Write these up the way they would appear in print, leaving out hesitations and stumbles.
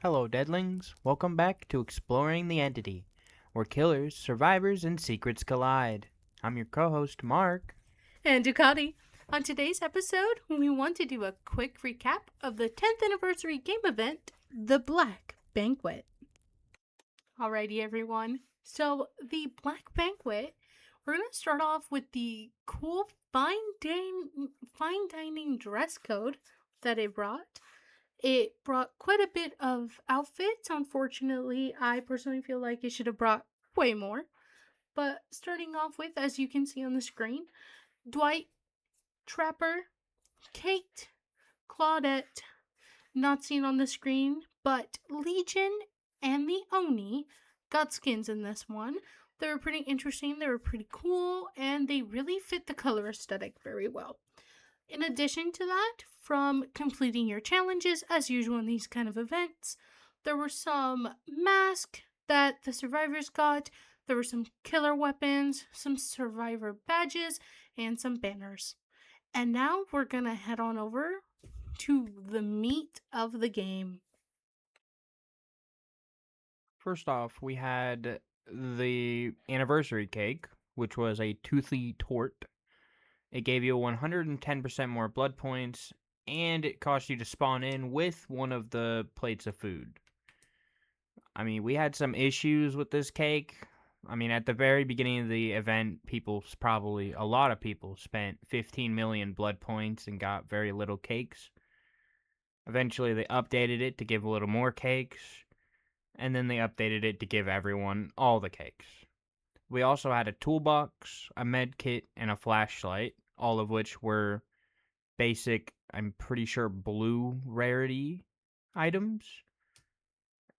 Hello, Deadlings. Welcome back to Exploring the Entity, where killers, survivors, and secrets collide. I'm your co host, Mark. And Ducati. On today's episode, we want to do a quick recap of the 10th anniversary game event, the Black Banquet. Alrighty, everyone. So, the Black Banquet, we're going to start off with the cool fine dining dress code that it brought. It brought quite a bit of outfits. Unfortunately, I personally feel like it should have brought way more. But starting off with, as you can see on the screen, Dwight, Trapper, Kate, Claudette, not seen on the screen, but Legion and the Oni got skins in this one. They were pretty interesting, they were pretty cool, and they really fit the color aesthetic very well. In addition to that, from completing your challenges, as usual in these kind of events, there were some masks that the survivors got, there were some killer weapons, some survivor badges, and some banners. And now we're gonna head on over to the meat of the game. First off, we had the anniversary cake, which was a toothy tort. It gave you 110% more blood points, and it cost you to spawn in with one of the plates of food. I mean, we had some issues with this cake. I mean, at the very beginning of the event, a lot of people spent 15 million blood points and got very little cakes. Eventually, they updated it to give a little more cakes, and then they updated it to give everyone all the cakes. We also had a toolbox, a med kit, and a flashlight, all of which were basic, I'm pretty sure, blue rarity items.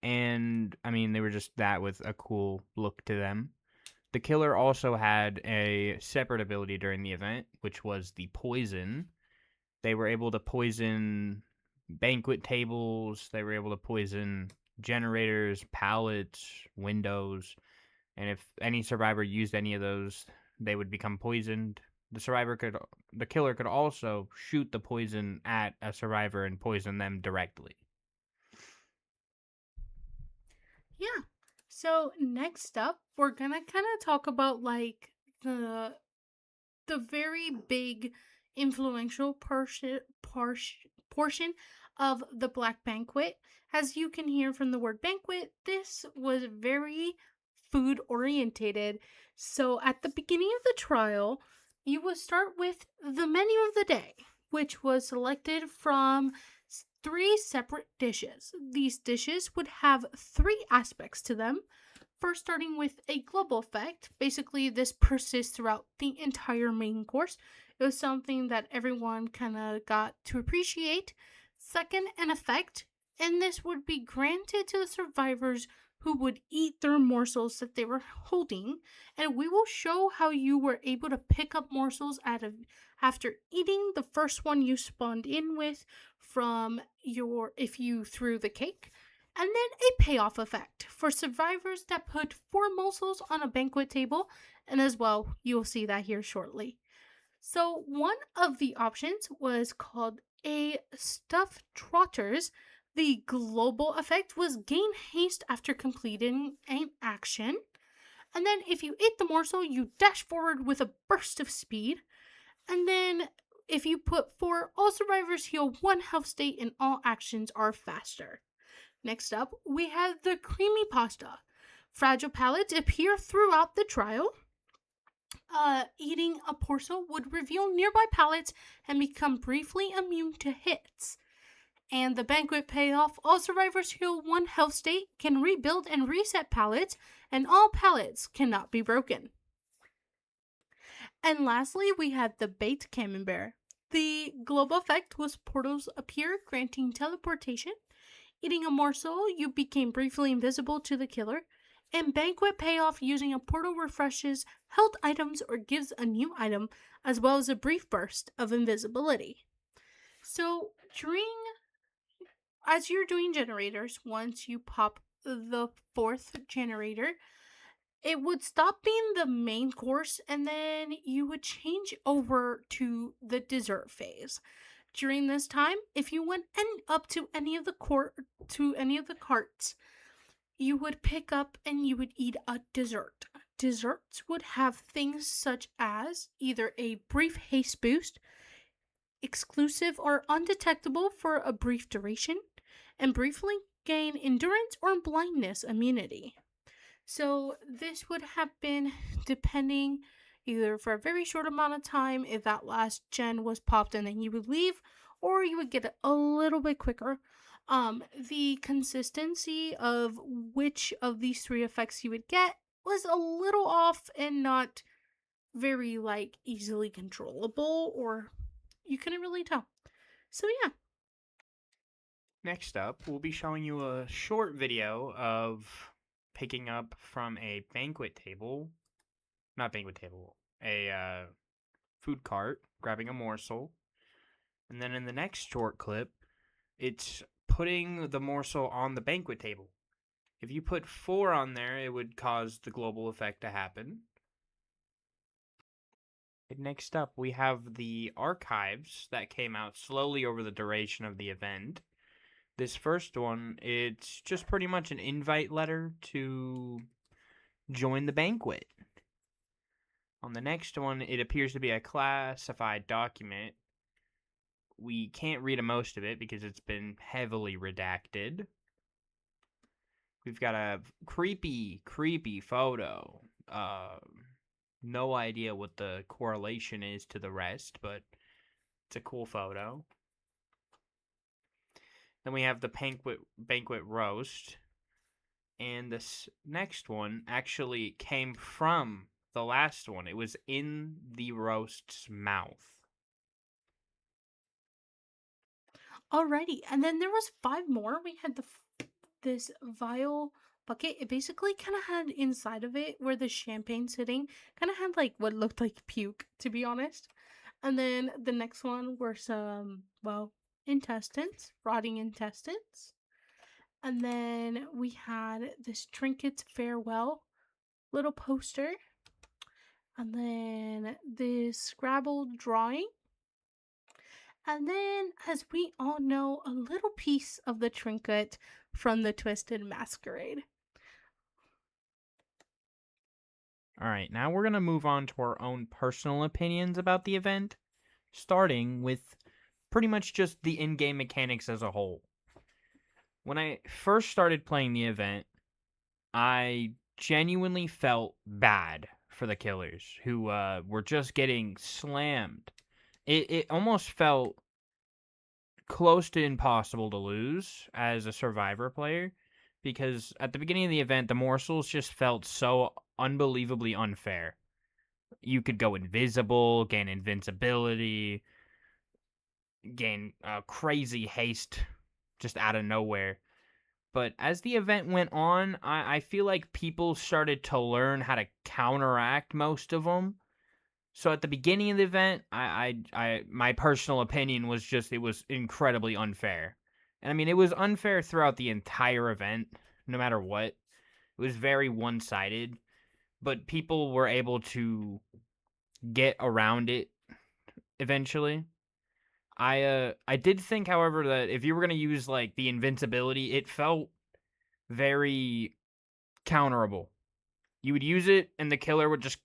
And, I mean, they were just that with a cool look to them. The killer also had a separate ability during the event, which was the poison. They were able to poison banquet tables, they were able to poison generators, pallets, windows, and if any survivor used any of those, they would become poisoned. The killer could also shoot the poison at a survivor and poison them directly. Yeah. So next up, we're gonna kind of talk about like the very big influential portion of the Black Banquet. As you can hear from the word banquet, this was very food orientated. So at the beginning of the trial, you would start with the menu of the day, which was selected from three separate dishes. These dishes would have three aspects to them. First, starting with a global effect. Basically, this persists throughout the entire main course. It was something that everyone kind of got to appreciate. Second, an effect, and this would be granted to the survivors who would eat their morsels that they were holding, and we will show how you were able to pick up morsels after eating the first one you spawned in with from your if you threw the cake. And then a payoff effect for survivors that put four morsels on a banquet table, and as well, you'll see that here shortly. So, one of the options was called a stuffed trotters. The global effect was gain haste after completing an action. And then, if you ate the morsel, you dash forward with a burst of speed. And then, if you put four, all survivors heal one health state and all actions are faster. Next up, we have the creamy pasta. Fragile pallets appear throughout the trial. Eating a morsel would reveal nearby pallets and become briefly immune to hits. And the banquet payoff, all survivors heal one health state, can rebuild and reset pallets, and all pallets cannot be broken. And lastly, we had the baked camembert. The global effect was portals appear, granting teleportation. Eating a morsel, you became briefly invisible to the killer. And banquet payoff, using a portal refreshes held items or gives a new item, as well as a brief burst of invisibility. So, as you're doing generators, once you pop the fourth generator, it would stop being the main course and then you would change over to the dessert phase. During this time, if you went up to any of the carts, you would pick up and you would eat a dessert. Desserts would have things such as either a brief haste boost, exclusive or undetectable for a brief duration, and briefly gain endurance or blindness immunity. So this would happen depending either for a very short amount of time if that last gen was popped and then you would leave, or you would get it a little bit quicker. The consistency of which of these three effects you would get was a little off and not very like easily controllable, or you couldn't really tell. So yeah. Next up, we'll be showing you a short video of picking up from a banquet table, not banquet table, a food cart, grabbing a morsel. And then in the next short clip, it's putting the morsel on the banquet table. If you put 4 on there, it would cause the global effect to happen. And next up, we have the archives that came out slowly over the duration of the event. This first one, it's just pretty much an invite letter to join the banquet. On the next one, it appears to be a classified document. We can't read most of it because it's been heavily redacted. We've got a creepy photo. No idea what the correlation is to the rest, but it's a cool photo. Then we have the banquet roast. And this next one actually came from the last one. It was in the roast's mouth. Alrighty, and then there was 5 more. We had this vial bucket. It basically kind of had inside of it where the champagne sitting kind of had like what looked like puke, to be honest. And then the next one were some intestines, rotting intestines. And then we had this trinkets farewell little poster. And then this scrabbled drawing. And then, as we all know, a little piece of the trinket from the Twisted Masquerade. All right, now we're going to move on to our own personal opinions about the event, starting with pretty much just the in-game mechanics as a whole. When I first started playing the event, I genuinely felt bad for the killers who were just getting slammed. It almost felt close to impossible to lose as a survivor player because at the beginning of the event, the morsels just felt so unbelievably unfair. You could go invisible, gain invincibility, gain crazy haste just out of nowhere. But as the event went on, I feel like people started to learn how to counteract most of them. So at the beginning of the event, my personal opinion was just it was incredibly unfair. And I mean, it was unfair throughout the entire event, no matter what. It was very one-sided, but people were able to get around it eventually. I did think, however, that if you were going to use like the invincibility, it felt very counterable. You would use it and the killer would just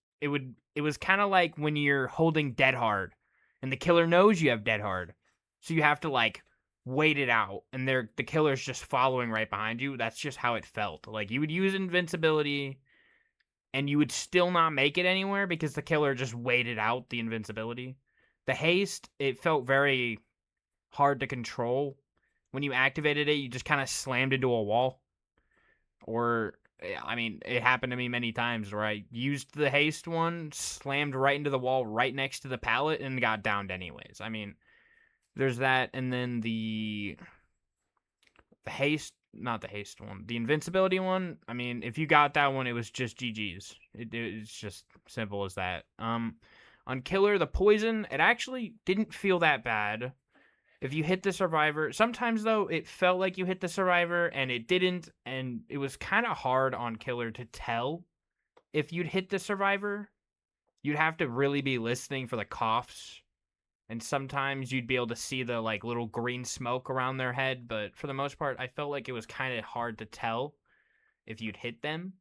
it was kind of like when you're holding dead hard and the killer knows you have dead hard. So you have to like wait it out and the killer's just following right behind you. That's just how it felt. Like you would use invincibility and you would still not make it anywhere because the killer just waited out the invincibility. The haste, it felt very hard to control. When you activated it, you just kind of slammed into a wall. Or, I mean, it happened to me many times where I used the haste one, slammed right into the wall right next to the pallet, and got downed anyways. I mean, there's that, and then not the haste one, the invincibility one. I mean, if you got that one, it was just GG's. It's just simple as that. On Killer, the poison, it actually didn't feel that bad. If you hit the survivor, sometimes though, it felt like you hit the survivor and it didn't, and it was kind of hard on Killer to tell if you'd hit the survivor. You'd have to really be listening for the coughs and sometimes you'd be able to see the like little green smoke around their head, but for the most part, I felt like it was kind of hard to tell if you'd hit them.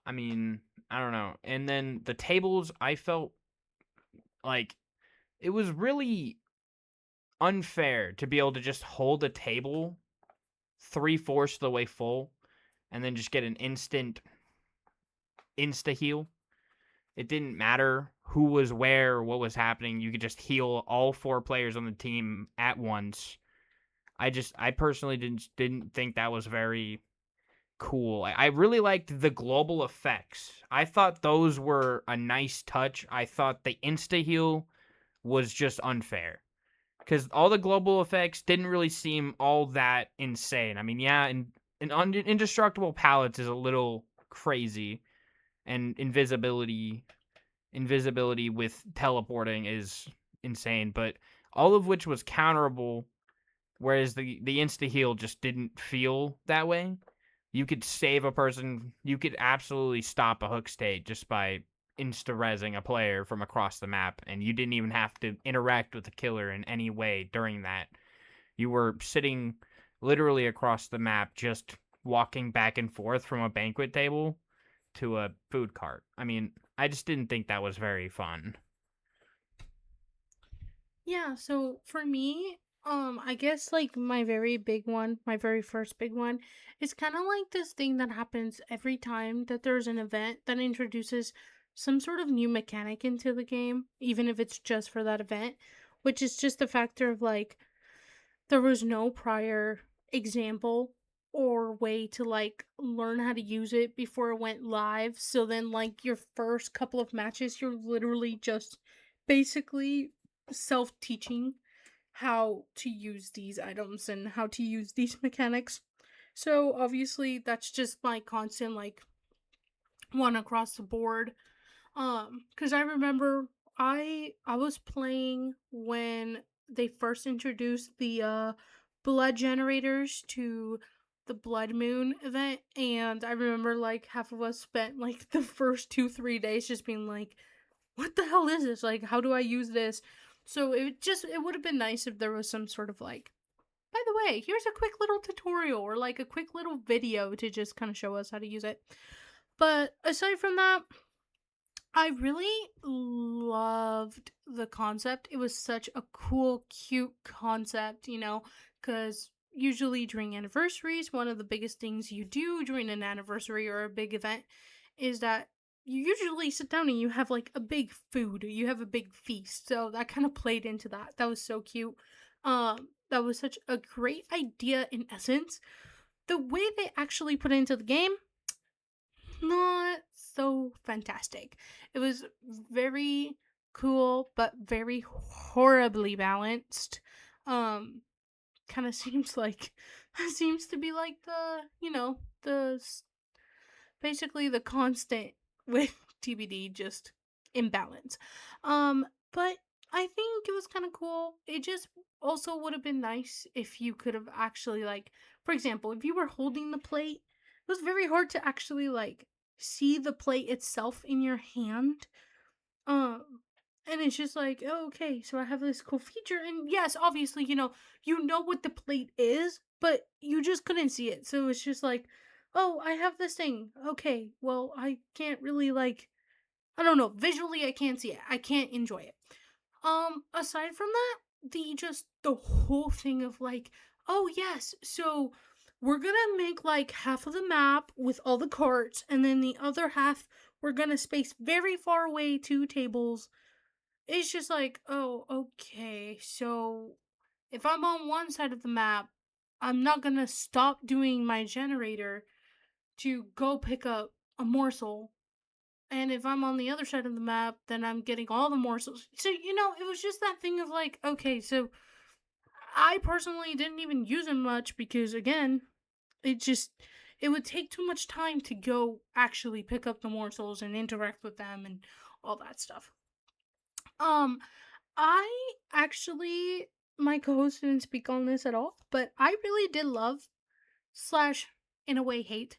I mean, I don't know. And then the tables, I felt like it was really unfair to be able to just hold a table three-fourths of the way full and then just get an insta heal. It didn't matter who was where or what was happening. You could just heal all four players on the team at once. I personally didn't think that was very cool. I really liked the global effects. I thought those were a nice touch. I thought the insta heal was just unfair because all the global effects didn't really seem all that insane. I mean, yeah, and indestructible pallets is a little crazy, and invisibility with teleporting is insane, but all of which was counterable. Whereas the insta heal just didn't feel that way. You could save a person. You could absolutely stop a hook state just by insta-rezzing a player from across the map, and you didn't even have to interact with the killer in any way during that. You were sitting literally across the map, just walking back and forth from a banquet table to a food cart. I mean, I just didn't think that was very fun. Yeah, so for me, I guess like my very big one, my very first big one, is kind of like this thing that happens every time that there's an event that introduces some sort of new mechanic into the game, even if it's just for that event, which is just the factor of like there was no prior example or way to like learn how to use it before it went live. So then like your first couple of matches you're literally just basically self-teaching how to use these items and how to use these mechanics. So obviously that's just my constant like one across the board. Cuz I remember I was playing when they first introduced the blood generators to the Blood Moon event, and I remember like half of us spent like the first 2-3 days just being like, what the hell is this? Like, how do I use this? So it would have been nice if there was some sort of like, by the way, here's a quick little tutorial or like a quick little video to just kind of show us how to use it. But aside from that, I really loved the concept. It was such a cool, cute concept, because usually during anniversaries, one of the biggest things you do during an anniversary or a big event is that you usually sit down and you have like a big food, you have a big feast. So that kind of played into that. That was so cute. That was such a great idea in essence. The way they actually put it into the game, not so fantastic. It was very cool, but very horribly balanced. Um, kind of seems like seems to be like basically the constant with TBD, just imbalance. But I think it was kind of cool. It just also would have been nice if you could have actually like, for example, if you were holding the plate, it was very hard to actually like see the plate itself in your hand. Um and it's just like, oh, okay, so I have this cool feature, and yes, obviously, you know what the plate is, but you just couldn't see it. So it's just like, oh, I have this thing. Okay, well, I can't really like, I don't know, visually I can't see it. I can't enjoy it. Aside from that, the whole thing of like, oh yes, so we're gonna make like half of the map with all the carts, and then the other half we're gonna space very far away two tables. It's just like, oh, okay, so if I'm on one side of the map, I'm not gonna stop doing my generator to go pick up a morsel. And if I'm on the other side of the map, then I'm getting all the morsels. So, it was just that thing of like, okay, so I personally didn't even use them much because, again, it would take too much time to go actually pick up the morsels and interact with them and all that stuff. Um, I actually, my co host didn't speak on this at all, but I really did love, slash, in a way, hate.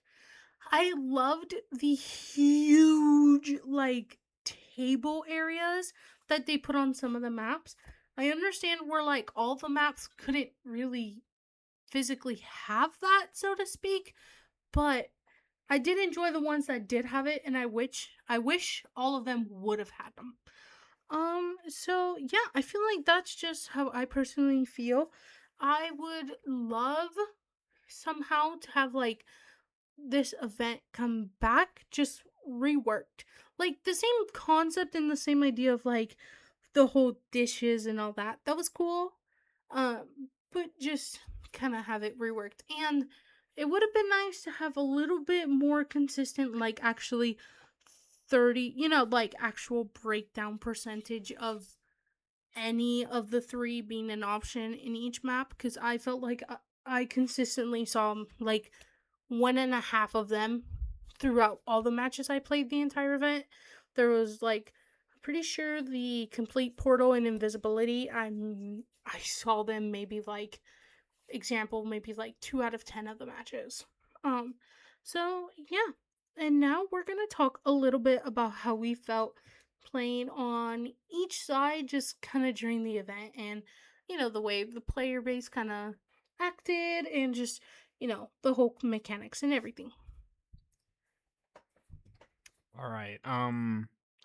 I loved the huge, like, table areas that they put on some of the maps. I understand where like all the maps couldn't really physically have that, so to speak, but I did enjoy the ones that did have it, and I wish all of them would have had them. So yeah, I feel like that's just how I personally feel. I would love somehow to have like this event come back just reworked. Like the same concept and the same idea of like the whole dishes and all that. That was cool. But just kind of have it reworked. And it would have been nice to have a little bit more consistent, like actually 30, like actual breakdown percentage of any of the three being an option in each map, because I felt like I consistently saw like one and a half of them throughout all the matches I played the entire event. There was like, I'm pretty sure the complete portal and invisibility. I saw them maybe like example maybe like 2 out of 10 of the matches. Um, so yeah, and now we're gonna talk a little bit about how we felt playing on each side, just kind of during the event, and the way the player base kind of acted, and just the whole mechanics and everything. All right.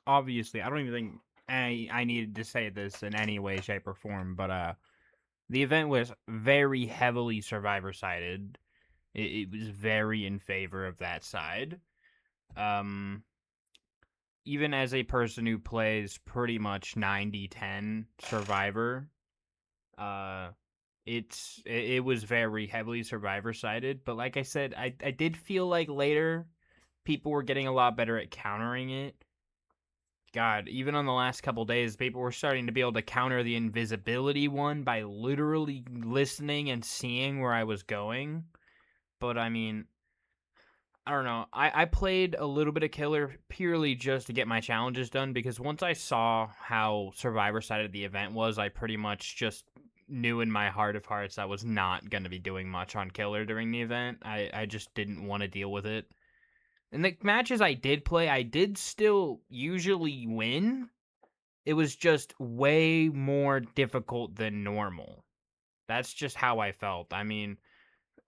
Obviously, I don't even think I needed to say this in any way, shape, or form, but the event was very heavily survivor sided. It was very in favor of that side. Um, Even as a person who plays pretty much 90-10 survivor, uh, it was very heavily survivor sided. But like I said, I did feel like later people were getting a lot better at countering it. God, even on the last couple days, people were starting to be able to counter the invisibility one by literally listening and seeing where I was going. But I mean, I don't know. I played a little bit of Killer purely just to get my challenges done because once I saw how Survivor side of the event was, I pretty much just knew in my heart of hearts I was not going to be doing much on Killer during the event. I just didn't want to deal with it. And the matches I did play, I did still usually win. It was just way more difficult than normal. That's just how I felt. I mean,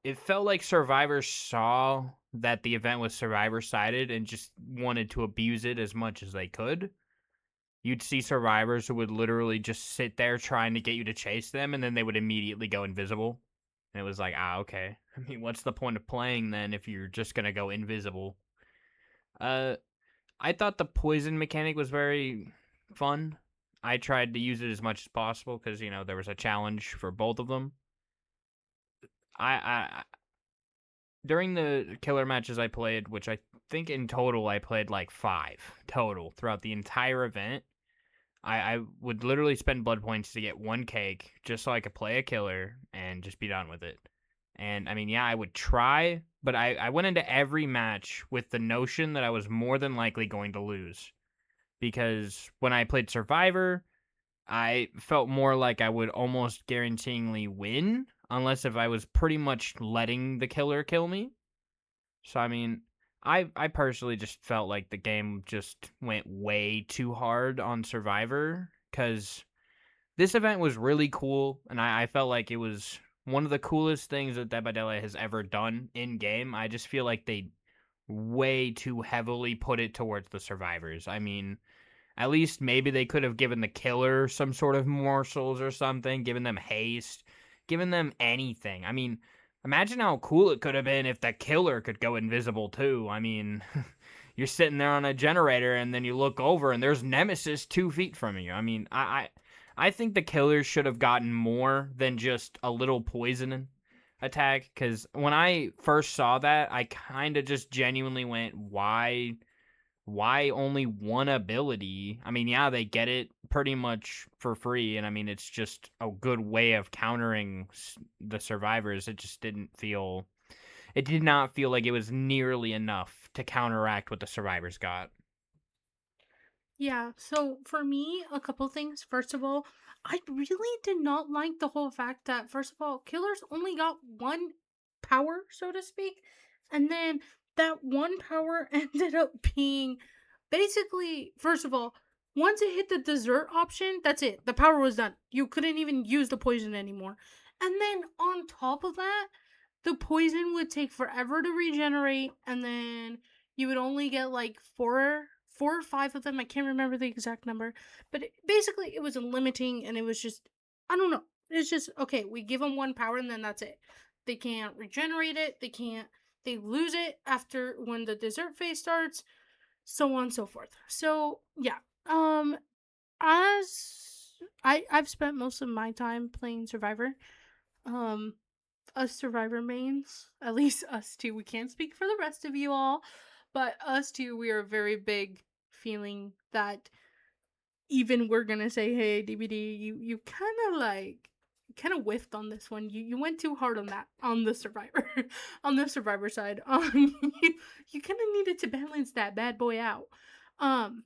it felt like survivors saw that the event was survivor sided and just wanted to abuse it as much as they could. You'd see survivors who would literally just sit there trying to get you to chase them and then they would immediately go invisible. And it was like, okay. I mean, what's the point of playing then if you're just going to go invisible? Uh I thought the poison mechanic was very fun. I tried to use it as much as possible because, there was a challenge for both of them. I during the killer matches I played, which I think in total I played like 5 total throughout the entire event. I would literally spend blood points to get one cake just so I could play a killer and just be done with it. And I mean, yeah, I would try, but I went into every match with the notion that I was more than likely going to lose. Because when I played Survivor, I felt more like I would almost guaranteeingly win, unless if I was pretty much letting the killer kill me. So I mean, I personally just felt like the game just went way too hard on Survivor because this event was really cool, and I felt like it was one of the coolest things that Dead by Daylight has ever done in game. I just feel like they way too heavily put it towards the survivors. I mean, at least maybe they could have given the killer some sort of morsels or something, given them haste, given them anything. I mean, imagine how cool it could have been if the killer could go invisible too. I mean, you're sitting there on a generator and then you look over and there's Nemesis 2 feet from you. I mean, I think the killer should have gotten more than just a little poison attack because when I first saw that, I kind of just genuinely went, why only one ability? I mean, yeah, they get it pretty much for free, and I mean, it's just a good way of countering the survivors. It did not feel like it was nearly enough to counteract what the survivors got. Yeah, so for me, a couple things. First of all, I really did not like the whole fact that, first of all, killers only got one power, so to speak, and then that one power ended up being basically, first of all, Once it hit the dessert option, that's it. The power was done. You couldn't even use the poison anymore. And then on top of that, the poison would take forever to regenerate, and then you would only get like four or five of them. I can't remember the exact number, but basically it was limiting, and it was just, I don't know. It's just okay. We give them one power, and then that's it. They can't regenerate it. They can't. They lose it after when the dessert phase starts, so on and so forth. So yeah, um, as I've spent most of my time playing Survivor. Um, us Survivor mains, at least us two. We can't speak for the rest of you all, but us two, we are very big feeling that even we're gonna say, hey, DBD, you kind of whiffed on this one. You went too hard on that on the Survivor on the Survivor side. You kind of needed to balance that bad boy out. Um,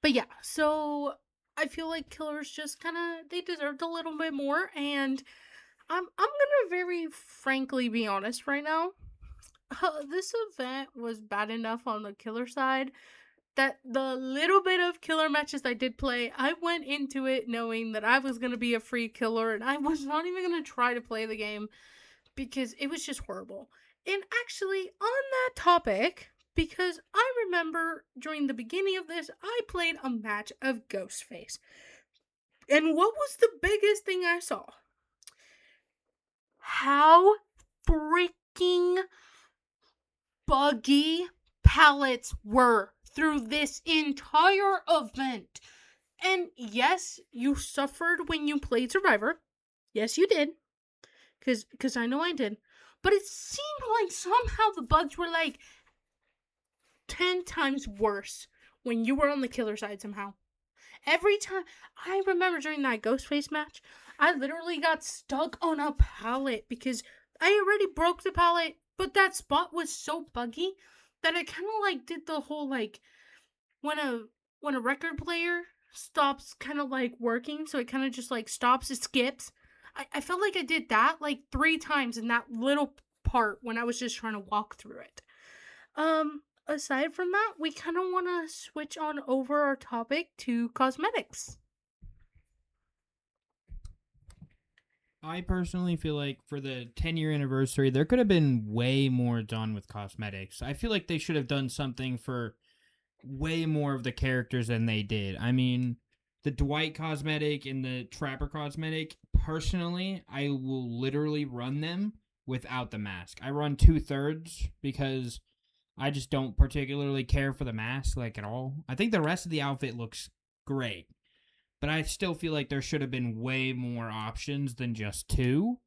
but yeah, so I feel like killers just kind of they deserved a little bit more, and I'm gonna very frankly be honest right now. This event was bad enough on the killer side that the little bit of killer matches I did play, I went into it knowing that I was gonna be a free killer, and I was not even gonna try to play the game because it was just horrible. And actually, on that topic, because I remember during the beginning of this, I played a match of Ghostface. And what was the biggest thing I saw? How freaking buggy pallets were through this entire event. And yes, you suffered when you played Survivor. Yes, you did. Cause I know I did. But it seemed like somehow the bugs were like 10 times worse when you were on the killer side somehow. Every time I remember during that Ghostface match, I literally got stuck on a pallet because I already broke the pallet, but that spot was so buggy that I kind of like did the whole like when a when a record player stops kind of like working, so it kind of just like stops, it skips. I felt like I did that like 3 times in that little part when I was just trying to walk through it. Aside from that, we kind of want to switch on over our topic to cosmetics. I personally feel like for the 10-year anniversary, there could have been way more done with cosmetics. I feel like they should have done something for way more of the characters than they did. I mean, the Dwight cosmetic and the Trapper cosmetic, personally, I will literally run them without the mask. I run 2/3 because I just don't particularly care for the mask like at all. I think the rest of the outfit looks great, but I still feel like there should have been way more options than just two.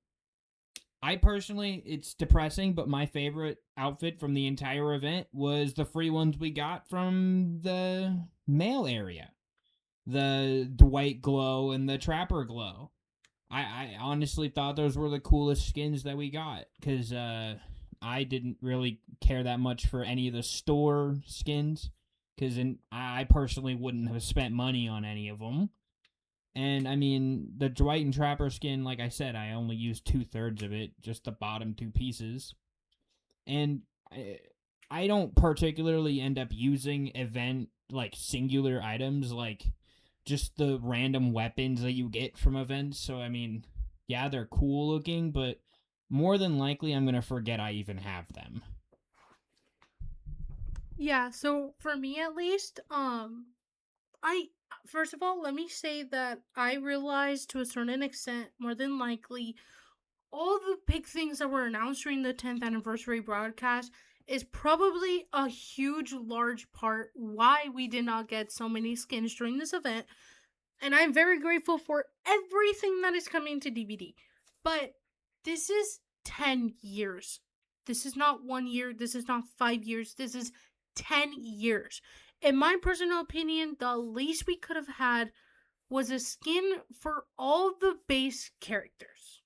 I personally, it's depressing, but my favorite outfit from the entire event was the free ones we got from the mail area. The white glow and the trapper glow. I honestly thought those were the coolest skins that we got because I didn't really care that much for any of the store skins because I personally wouldn't have spent money on any of them. And I mean, the Dwight and Trapper skin, like I said, I only used 2/3 of it, just the bottom two pieces. And I don't particularly end up using event like singular items, like just the random weapons that you get from events. So I mean, yeah, they're cool looking, but more than likely I'm gonna forget I even have them. Yeah, so for me at least, I first of all, let me say that I realized to a certain extent, more than likely, all the big things that were announced during the 10th anniversary broadcast is probably a huge, large part why we did not get so many skins during this event. And I'm very grateful for everything that is coming to DVD. But this is 10 years. This is not 1 year. This is not 5 years. This is 10 years. In my personal opinion, the least we could have had was a skin for all the base characters.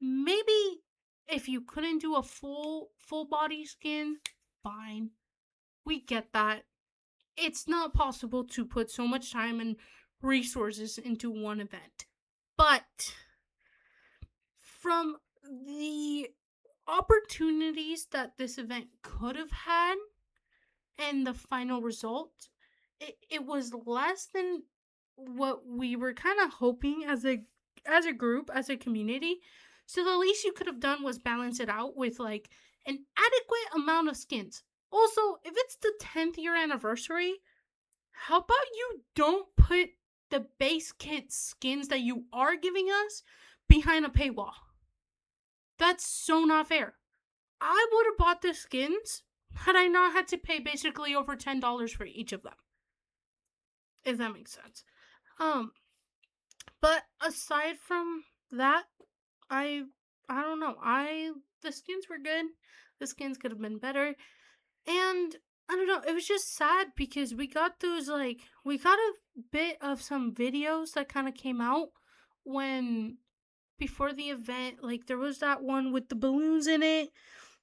Maybe if you couldn't do a full body skin, fine. We get that. It's not possible to put so much time and resources into one event. But from the opportunities that this event could have had and the final result, it was less than what we were kind of hoping as a group, as a community. So the least you could have done was balance it out with like an adequate amount of skins. Also, if it's the 10th year anniversary, how about you don't put the base kit skins that you are giving us behind a paywall? That's so not fair. I would have bought the skins had I not had to pay basically over $10 for each of them, if that makes sense. Um, but aside from that, I I don't know. I The skins were good. The skins could have been better. And I don't know, it was just sad because we got a bit of some videos that kind of came out when before the event, like there was that one with the balloons in it,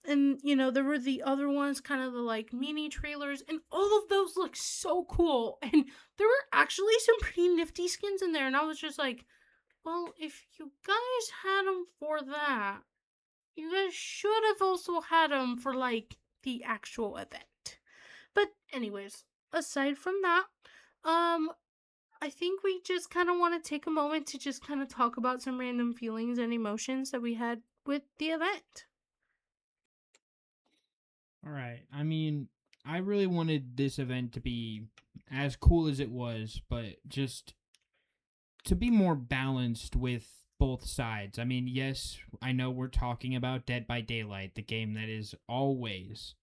and there were the other ones, kind of the like mini trailers, and all of those look so cool. And there were actually some pretty nifty skins in there, and I was just like, well, if you guys had them for that, you guys should have also had them for like the actual event. But anyways, aside from that, um I think we just kind of want to take a moment to just kind of talk about some random feelings and emotions that we had with the event. All right. I mean, I really wanted this event to be as cool as it was, but just to be more balanced with both sides. I mean, yes, I know we're talking about Dead by Daylight, the game that is always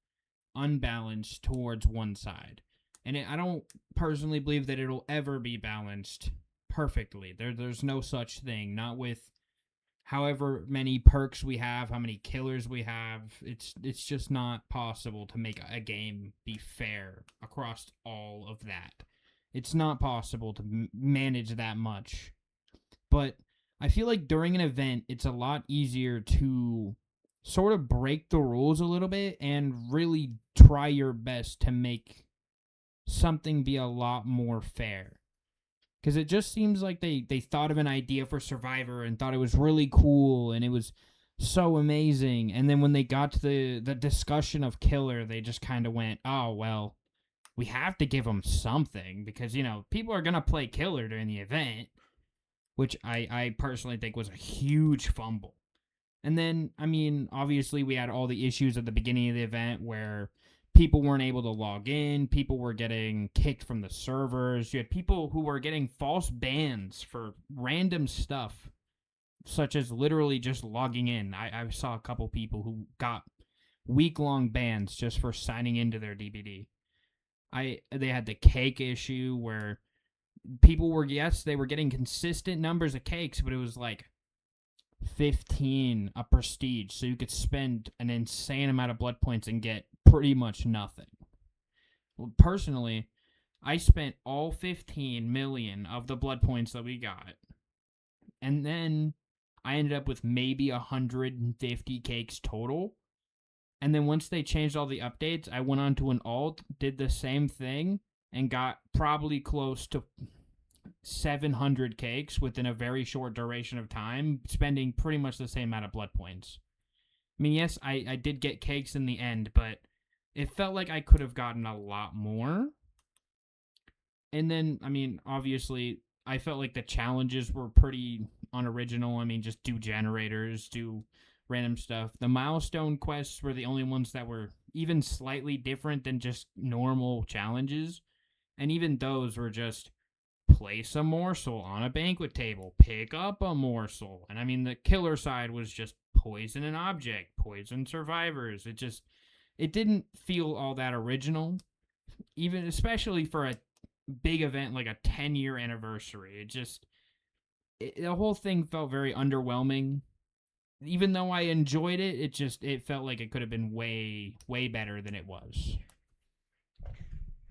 unbalanced towards one side. I don't personally believe that it'll ever be balanced perfectly. There's no such thing. Not with however many perks we have, how many killers we have. It's just not possible to make a game be fair across all of that. It's not possible to manage that much. But I feel like during an event, it's a lot easier to sort of break the rules a little bit and really try your best to make something be a lot more fair. Because it just seems like they thought of an idea for Survivor and thought it was really cool and it was so amazing. And then when they got to the discussion of Killer, they just kind of went, oh, well, we have to give them something because, people are going to play Killer during the event, which I personally think was a huge fumble. And then, I mean, obviously, we had all the issues at the beginning of the event where people weren't able to log in, people were getting kicked from the servers. You had people who were getting false bans for random stuff, such as literally just logging in. I saw a couple people who got week-long bans just for signing into their DBD. They had the cake issue where people were, yes, they were getting consistent numbers of cakes, but it was like 15 a prestige, so you could spend an insane amount of blood points and get pretty much nothing. Well, personally, I spent all 15 million of the blood points that we got, and then I ended up with maybe 150 cakes total. And then once they changed all the updates, I went on to an alt, did the same thing, and got probably close to 700 cakes within a very short duration of time, spending pretty much the same amount of blood points. I mean, yes, I did get cakes in the end, but it felt like I could have gotten a lot more. And then, I mean, obviously, I felt like the challenges were pretty unoriginal. I mean, just do generators, do random stuff. The milestone quests were the only ones that were even slightly different than just normal challenges. And even those were just place a morsel on a banquet table, pick up a morsel. And I mean, the killer side was just poison an object, poison survivors. It didn't feel all that original, even especially for a big event like a 10-year anniversary. The whole thing felt very underwhelming. Even though I enjoyed it, it felt like it could have been way, way better than it was.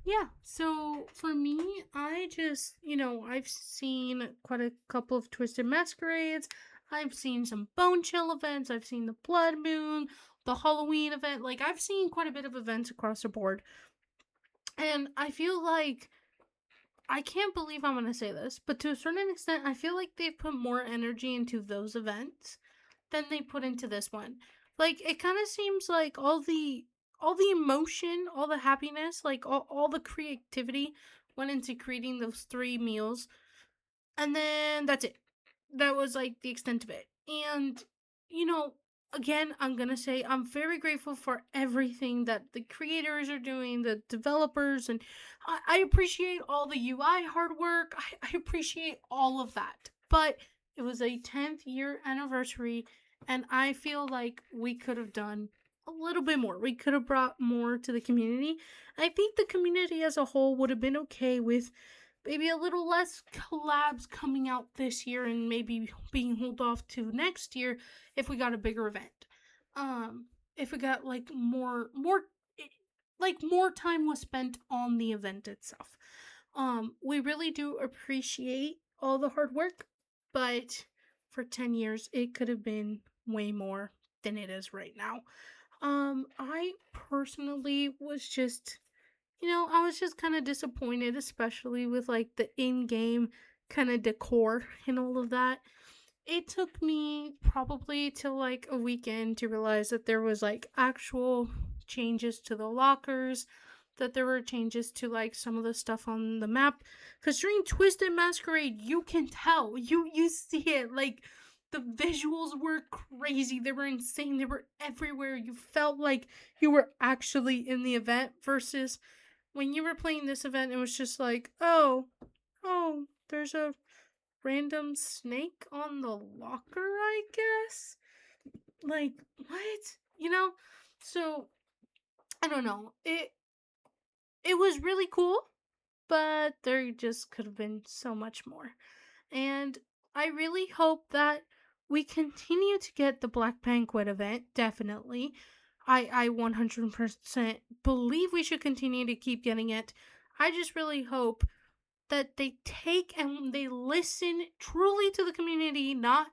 Yeah, so for me, I've seen quite a couple of Twisted Masquerades. I've seen some Bone Chill events. I've seen the Blood Moon, the Halloween event. Like, I've seen quite a bit of events across the board. And I feel like, I can't believe I'm going to say this, but to a certain extent, I feel like they've put more energy into those events than they put into this one. Like, it kind of seems like all the emotion, all the happiness, like all the creativity went into creating those 3 meals, and then that's it. That was like the extent of it. And, you know, again, I'm going to say I'm very grateful for everything that the creators are doing, the developers, and I appreciate all the UI hard work. I appreciate all of that. But it was a 10th year anniversary, and I feel like we could have done a little bit more. We could have brought more to the community. I think the community as a whole would have been okay with maybe a little less collabs coming out this year and maybe being held off to next year if we got a bigger event. If we got like more time was spent on the event itself. We really do appreciate all the hard work, but for 10 years it could have been way more than it is right now. I personally was just, I was just kind of disappointed, especially with like the in game kind of decor and all of that. It took me probably till like a weekend to realize that there was like actual changes to the lockers, that there were changes to like some of the stuff on the map. Because during Twisted Masquerade, you can tell, you see it, like the visuals were crazy. They were insane. They were everywhere. You felt like you were actually in the event versus when you were playing this event, it was just like, oh, there's a random snake on the locker, I guess. Like, what? You know? So, I don't know. It was really cool, but there just could have been so much more. And I really hope that we continue to get the Black Banquet event, definitely. I 100% believe we should continue to keep getting it. I just really hope that they take and they listen truly to the community, not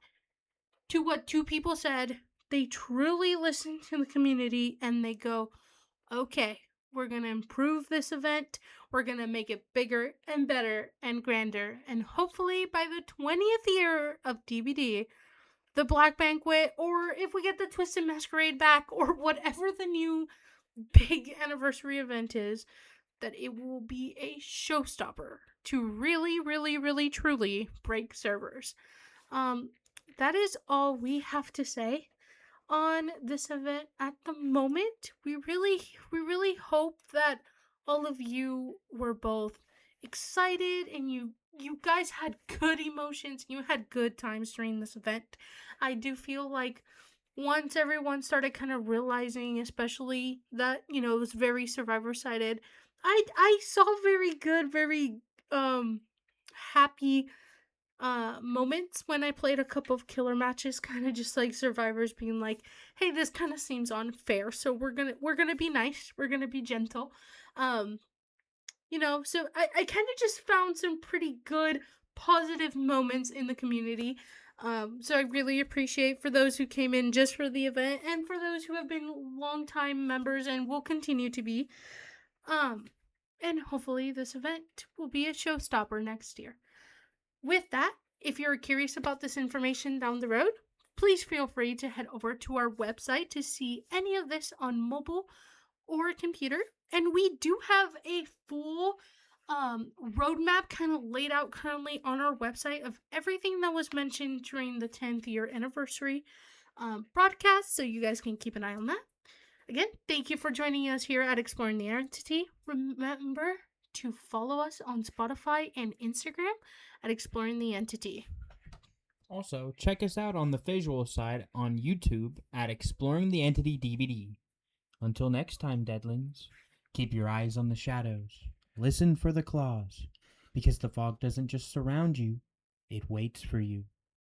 to what two people said. They truly listen to the community and they go, okay, we're going to improve this event. We're going to make it bigger and better and grander. And hopefully by the 20th year of DBD, the Black Banquet, or if we get the Twisted Masquerade back, or whatever the new big anniversary event is, that it will be a showstopper to really, really, really, truly break servers. Um, that is all we have to say on this event at the moment. We really hope that all of you were both excited and you guys had good emotions, you had good times during this event. I do feel like once everyone started kind of realizing, especially that, it was very survivor sided, I saw very good, very happy moments when I played a couple of killer matches, kind of just like survivors being like, "Hey, this kind of seems unfair, so we're gonna be nice, we're gonna be gentle." Um, so I kind of just found some pretty good positive moments in the community. So I really appreciate for those who came in just for the event and for those who have been longtime members and will continue to be. Um, and hopefully this event will be a showstopper next year. With that, if you're curious about this information down the road, please feel free to head over to our website to see any of this on mobile or computer. And we do have a full roadmap kind of laid out currently on our website of everything that was mentioned during the 10th year anniversary broadcast, so you guys can keep an eye on that. Again, thank you for joining us here at Exploring the Entity. Remember to follow us on Spotify and Instagram at Exploring the Entity. Also, check us out on the visual side on YouTube at Exploring the Entity DVD. Until next time, Deadlings, keep your eyes on the shadows. Listen for the claws, because the fog doesn't just surround you, it waits for you.